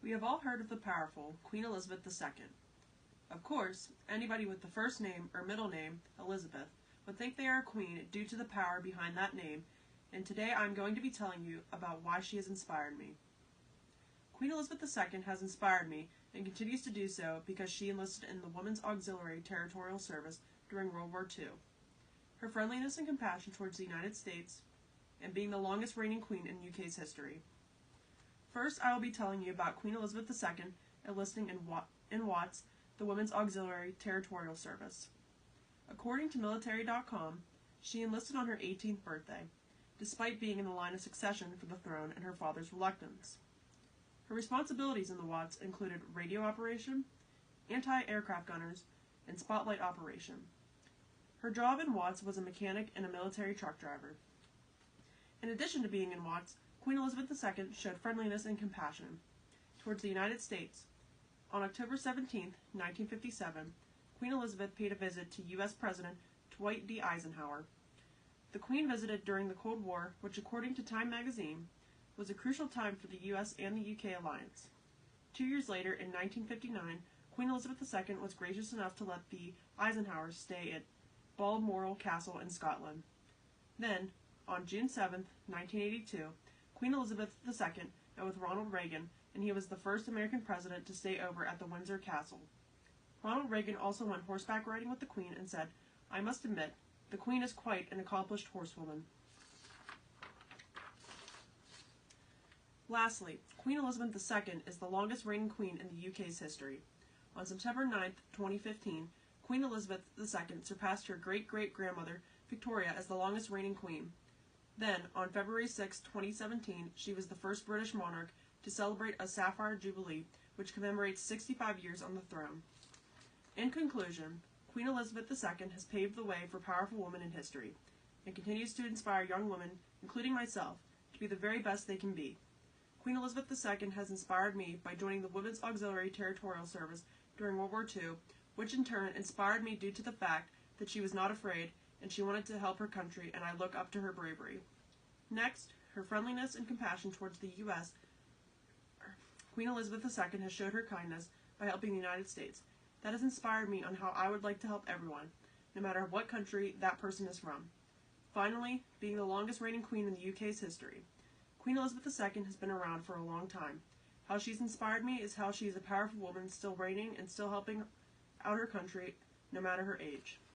We have all heard of the powerful Queen Elizabeth II. Of course, anybody with the first name or middle name, Elizabeth, would think they are a queen due to the power behind that name, and today I'm going to be telling you about why she has inspired me. Queen Elizabeth II has inspired me and continues to do so because she enlisted in the Women's Auxiliary Territorial Service during World War II. Her friendliness and compassion towards the United States, and being the longest reigning queen in UK's history. First, I will be telling you about Queen Elizabeth II enlisting in WATS, the Women's Auxiliary Territorial Service. According to military.com, she enlisted on her 18th birthday, despite being in the line of succession for the throne and her father's reluctance. Her responsibilities in the WATS included radio operation, anti-aircraft gunners, and spotlight operation. Her job in WATS was a mechanic and a military truck driver. In addition to being in WATS, Queen Elizabeth II showed friendliness and compassion towards the United States. On October 17, 1957, Queen Elizabeth paid a visit to U.S. President Dwight D. Eisenhower. The Queen visited during the Cold War, which according to Time magazine, was a crucial time for the U.S. and the UK alliance. 2 years later, in 1959, Queen Elizabeth II was gracious enough to let the Eisenhowers stay at Balmoral Castle in Scotland. Then, on June 7, 1982, Queen Elizabeth II met with Ronald Reagan, and he was the first American president to stay over at the Windsor Castle. Ronald Reagan also went horseback riding with the Queen and said, "I must admit, the Queen is quite an accomplished horsewoman." Lastly, Queen Elizabeth II is the longest reigning queen in the UK's history. On September 9, 2015, Queen Elizabeth II surpassed her great-great-grandmother Victoria as the longest reigning queen. Then, on February 6, 2017, she was the first British monarch to celebrate a Sapphire Jubilee, which commemorates 65 years on the throne. In conclusion, Queen Elizabeth II has paved the way for powerful women in history, and continues to inspire young women, including myself, to be the very best they can be. Queen Elizabeth II has inspired me by joining the Women's Auxiliary Territorial Service during World War II, which in turn inspired me due to the fact that she was not afraid and she wanted to help her country, and I look up to her bravery. Next, her friendliness and compassion towards the U.S. Queen Elizabeth II has showed her kindness by helping the United States. That has inspired me on how I would like to help everyone, no matter what country that person is from. Finally, being the longest reigning queen in the UK's history, Queen Elizabeth II has been around for a long time. How she's inspired me is how she is a powerful woman still reigning and still helping out her country, no matter her age.